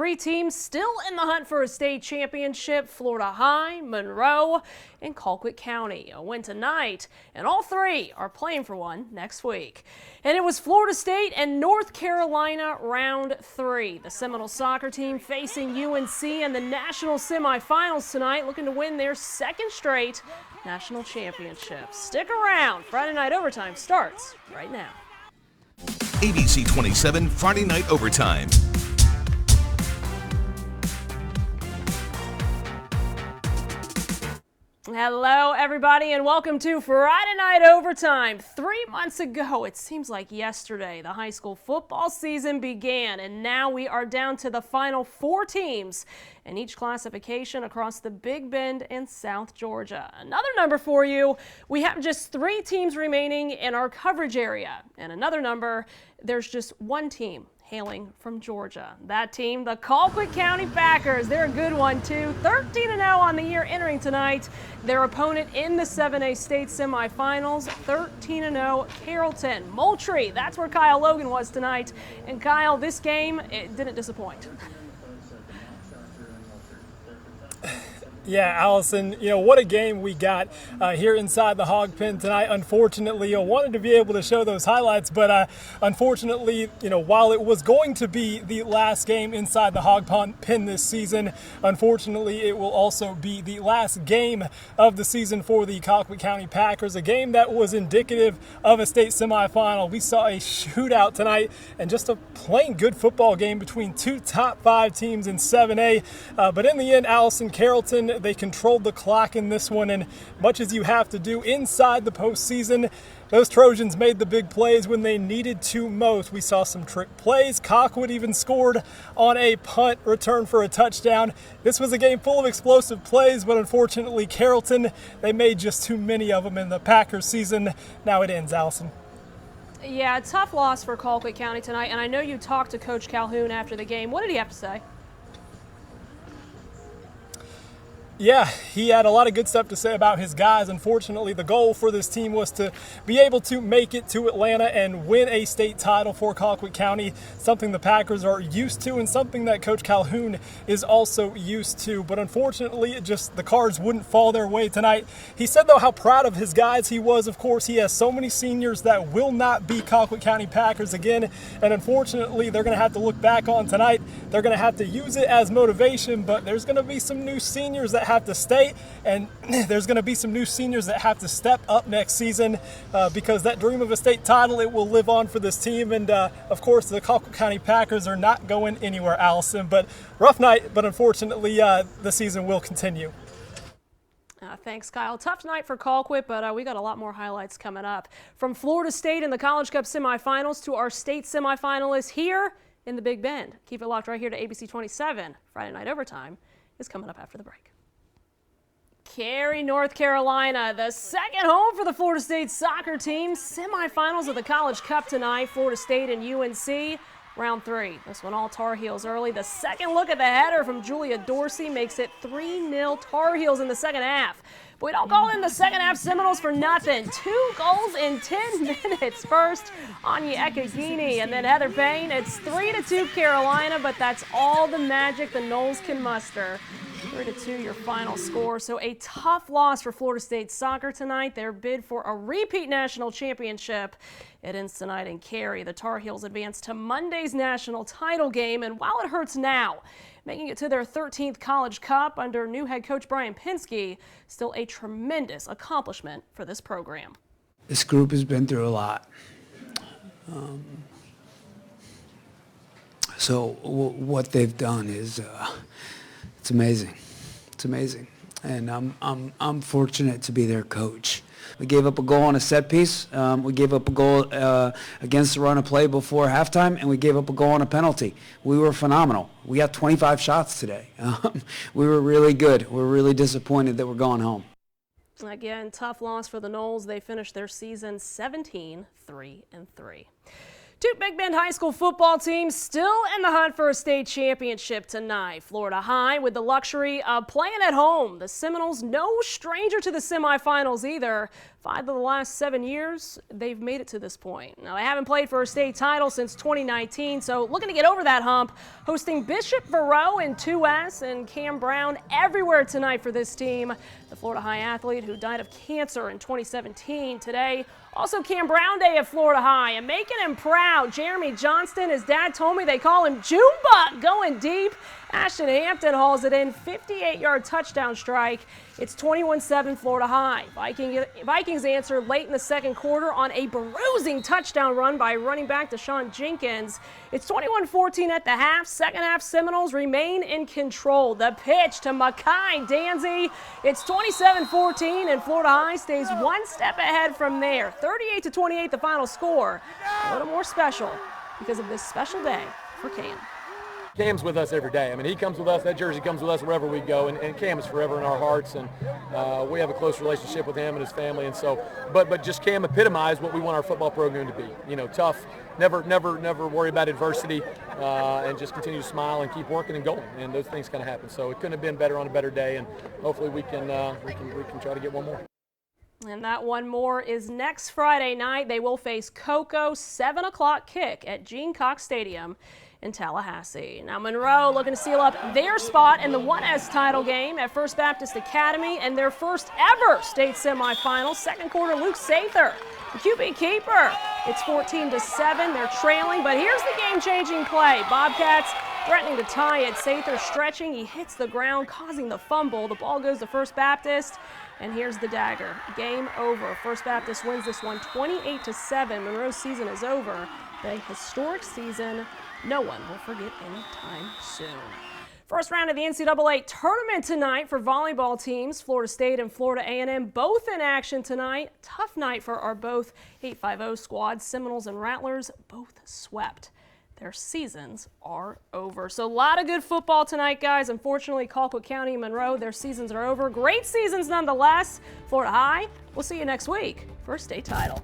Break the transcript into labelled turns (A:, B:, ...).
A: three teams still in the hunt for a state championship: Florida High, Munroe, and Colquitt County. A win tonight, and all three are playing for one next week. And it was Florida State and North Carolina round 3. The Seminole soccer team facing UNC in the national semifinals tonight, looking to win their second straight national championship. Stick around. Friday Night Overtime starts right now.
B: ABC 27 Friday Night Overtime.
A: Hello, everybody, and welcome to Friday Night Overtime. 3 months ago, it seems like yesterday, the high school football season began, and now we are down to the final 4 teams in each classification across the Big Bend and South Georgia. Another number for you, we have just 3 teams remaining in our coverage area, and another number, there's just 1 team hailing from Georgia. That team, the Colquitt County Packers. They're a good one too. 13-0 on the year entering tonight. Their opponent in the 7A state semifinals, 13-0 Carrollton. Moultrie, that's where Kyle Logan was tonight. And Kyle, this game, it didn't disappoint.
C: Yeah, Allison, what a game we got here inside the Hog Pen tonight. Unfortunately, I wanted to be able to show those highlights, but unfortunately, while it was going to be the last game inside the Hog Pen this season, unfortunately, it will also be the last game of the season for the Colquitt County Packers, a game that was indicative of a state semifinal. We saw a shootout tonight and just a plain good football game between 2 top 5 teams in 7A, but in the end, Allison, Carrollton, they controlled the clock in this one, and much as you have to do inside the postseason, those Trojans made the big plays when they needed to most. We saw some trick plays. Colquitt even scored on a punt return for a touchdown. This was a game full of explosive plays, but unfortunately Carrollton, they made just too many of them in the Packers season. Now it ends, Allison.
A: Yeah, tough loss for Colquitt County tonight, and I know you talked to Coach Calhoun after the game. What did he have to say?
C: Yeah, he had a lot of good stuff to say about his guys. Unfortunately, the goal for this team was to be able to make it to Atlanta and win a state title for Colquitt County, something the Packers are used to and something that Coach Calhoun is also used to. But unfortunately, the cards wouldn't fall their way tonight. He said, though, how proud of his guys he was. Of course, he has so many seniors that will not be Colquitt County Packers again, and unfortunately, they're going to have to look back on tonight. They're going to have to use it as motivation, but there's going to be some new seniors that have to stay, and there's going to be some new seniors that have to step up next season because that dream of a state title, it will live on for this team. And of course, the Colquitt County Packers are not going anywhere, Allison. But rough night, but unfortunately, the season will continue.
A: Thanks, Kyle. Tough night for Colquitt, but we got a lot more highlights coming up. From Florida State in the College Cup semifinals to our state semifinalists here in the Big Bend. Keep it locked right here to ABC 27. Friday Night Overtime is coming up after the break. Cary, North Carolina, the second home for the Florida State soccer team. Semifinals of the College Cup tonight. Florida State and UNC, round 3. This one all Tar Heels early. The second look at the header from Julia Dorsey makes it 3-0 Tar Heels in the second half. But we don't call in the second half Seminoles for nothing. 2 goals in 10 minutes. First, Anya Ekagini, and then Heather Payne. It's 3-2 Carolina, but that's all the magic the Noles can muster. 3-2 your final score. So a tough loss for Florida State soccer tonight. Their bid for a repeat national championship. It ends tonight in Cary. The Tar Heels advance to Monday's national title game, and while it hurts now, making it to their 13th College Cup under new head coach Brian Pinsky, still a tremendous accomplishment for this program.
D: This group has been through a lot. So what they've done is it's amazing. It's amazing, and I'm fortunate to be their coach. We gave up a goal on a set piece. We gave up a goal against the run of play before halftime, and we gave up a goal on a penalty. We were phenomenal. We got 25 shots today. We were really good. We're really disappointed that we're going home.
A: Again, tough loss for the Noles. They finished their season 17-3-3. 2 Big Bend High School football teams still in the hunt for a state championship tonight. Florida High with the luxury of playing at home. The Seminoles no stranger to the semifinals either. 5 of the last 7 years, they've made it to this point. Now, they haven't played for a state title since 2019, so looking to get over that hump, hosting Bishop Verot in 2S and Cam Brown everywhere tonight for this team. The Florida High athlete who died of cancer in 2017 today. Also Cam Brown Day at Florida High, and making him proud, Jeremy Johnston, his dad told me they call him Junebug, going deep. Ashton Hampton hauls it in, 58-yard touchdown strike. It's 21-7 Florida High. Vikings answer late in the second quarter on a bruising touchdown run by running back Deshaun Jenkins. It's 21-14 at the half. Second half, Seminoles remain in control. The pitch to Makai Danzy. It's 27-14, and Florida High stays one step ahead from there. 38-28 the final score. A little more special because of this special day for Cam.
E: Cam's with us every day. I mean, he comes with us. That jersey comes with us wherever we go, and Cam is forever in our hearts. And we have a close relationship with him and his family. And so, but just Cam epitomized what we want our football program to be. You know, tough, never worry about adversity, and just continue to smile and keep working and going. And those things kind of happen. So it couldn't have been better on a better day. And hopefully we can try to get one more.
A: And that one more is next Friday night. They will face Cocoa, 7 o'clock kick at Gene Cox Stadium in Tallahassee. Now Munroe looking to seal up their spot in the 1S title game at First Baptist Academy and their first ever state semifinal. Second quarter, Luke Sather, the QB keeper. It's 14-7. They're trailing, but here's the game-changing play. Bobcats threatening to tie it. Sather stretching. He hits the ground, causing the fumble. The ball goes to First Baptist. And here's the dagger. Game over. First Baptist wins this one 28-7. Munroe's season is over. The historic season no one will forget anytime soon. First round of the NCAA tournament tonight for volleyball teams. Florida State and Florida A&M both in action tonight. Tough night for our both 850 squads. Seminoles and Rattlers both swept. Their seasons are over. So a lot of good football tonight, guys. Unfortunately, Colquitt County and Munroe, their seasons are over. Great seasons nonetheless. Florida High, we'll see you next week for a state title.